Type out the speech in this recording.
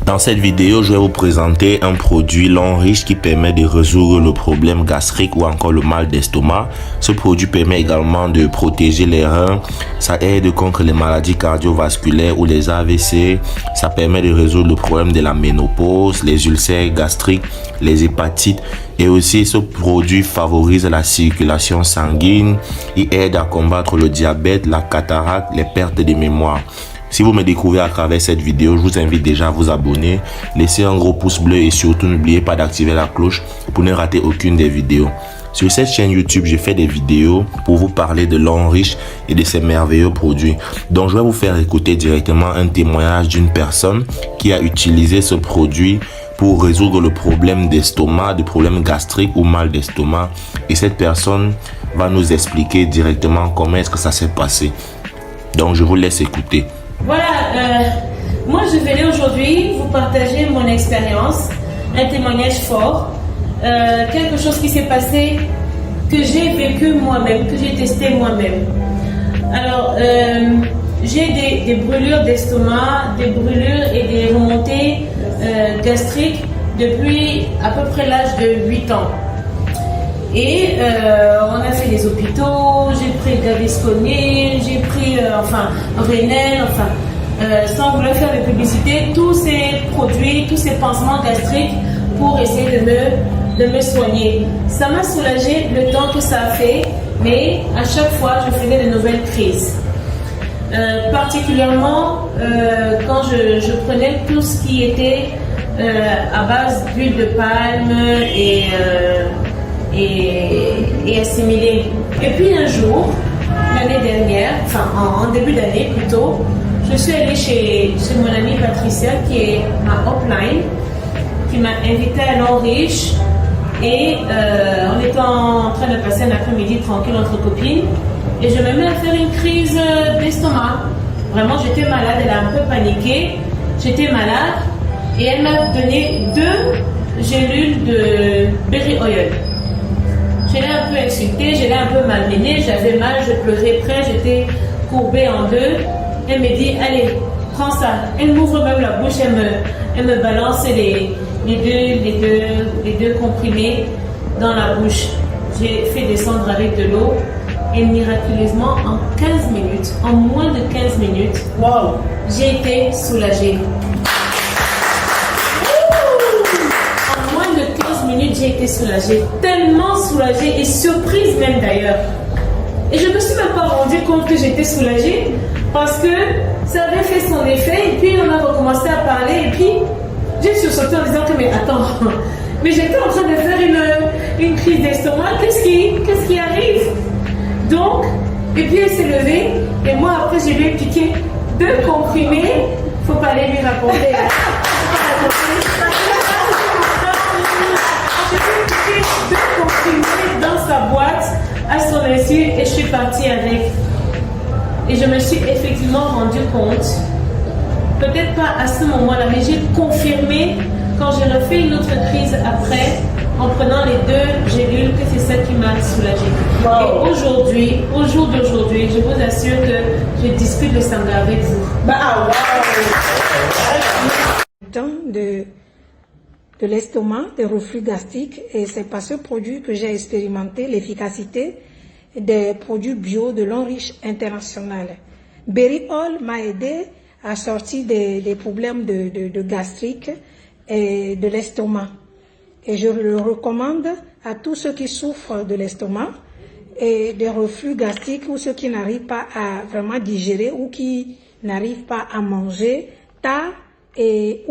Dans cette vidéo, je vais vous présenter un produit long riche qui permet de résoudre le problème gastrique ou encore le mal d'estomac. Ce produit permet également de protéger les reins. Ça aide contre les maladies cardiovasculaires ou les AVC. Ça permet de résoudre le problème de la ménopause, les ulcères gastriques, les hépatites. Et aussi, ce produit favorise la circulation sanguine. Il aide à combattre le diabète, la cataracte, les pertes de mémoire. Si vous me découvrez à travers cette vidéo, je vous invite déjà à vous abonner, laisser un gros pouce bleu et surtout n'oubliez pas d'activer la cloche pour ne rater aucune des vidéos. Sur cette chaîne YouTube, je fais des vidéos pour vous parler de l'Homme Riche et de ses merveilleux produits. Donc, je vais vous faire écouter directement un témoignage d'une personne qui a utilisé ce produit pour résoudre le problème d'estomac, le problème gastrique ou mal d'estomac. Et cette personne va nous expliquer directement comment est-ce que ça s'est passé. Donc, je vous laisse écouter. Voilà, moi je venais aujourd'hui vous partager mon expérience, un témoignage fort, quelque chose qui s'est passé, que j'ai vécu moi-même, que j'ai testé moi-même. Alors, j'ai des brûlures d'estomac, des brûlures et des remontées gastriques depuis à peu près l'âge de 8 ans. Et on a fait des hôpitaux, j'ai pris Gaviscon, j'ai pris Renel, sans vouloir faire de publicité, tous ces produits, tous ces pansements gastriques pour essayer de me soigner. Ça m'a soulagé le temps que ça a fait, mais à chaque fois je faisais de nouvelles crises. Particulièrement quand je prenais tout ce qui était à base d'huile de palme et assimilé. Et puis un jour, l'année dernière, en début d'année plutôt, je suis allée chez mon amie Patricia qui est ma upline, qui m'a invitée à l'Homme Riche et on était en train de passer un après-midi tranquille entre copines et je me mets à faire une crise d'estomac. Vraiment, j'étais malade, elle a un peu paniqué, j'étais malade et elle m'a donné 2 gélules de berry oil. Je l'ai un peu insultée, je l'ai un peu malmenée, j'avais mal, je pleurais près, j'étais courbée en 2. Elle me dit, allez, prends ça. Elle m'ouvre même la bouche, elle me balance les deux comprimés dans la bouche. J'ai fait descendre avec de l'eau et miraculeusement, en 15 minutes, en moins de 15 minutes, wow, j'ai été soulagée. J'ai été soulagée, tellement soulagée et surprise même d'ailleurs. Et je ne me suis même pas rendu compte que j'étais soulagée parce que ça avait fait son effet et puis on a recommencé à parler et puis j'ai sursauté en disant que mais attends, mais j'étais en train de faire une crise d'estomac, qu'est-ce qui arrive? Donc, et puis elle s'est levée et moi après je lui ai piqué 2 comprimés, faut pas aller lui raconter. Dans sa boîte à son insu et je suis partie avec. Et je me suis effectivement rendu compte, peut-être pas à ce moment-là, mais j'ai confirmé quand j'ai refait une autre crise après, en prenant les 2 gélules, que c'est ça qui m'a soulagée. Wow. Et aujourd'hui, au jour d'aujourd'hui, je vous assure que je discute le sanglier avec vous. Wow. De l'estomac, des reflux gastriques, et c'est par ce produit que j'ai expérimenté l'efficacité des produits bio de l'Homme Riche international. Berry Oil m'a aidé à sortir des problèmes de gastrique et de l'estomac. Et je le recommande à tous ceux qui souffrent de l'estomac et des reflux gastriques ou ceux qui n'arrivent pas à vraiment digérer ou qui n'arrivent pas à manger tard et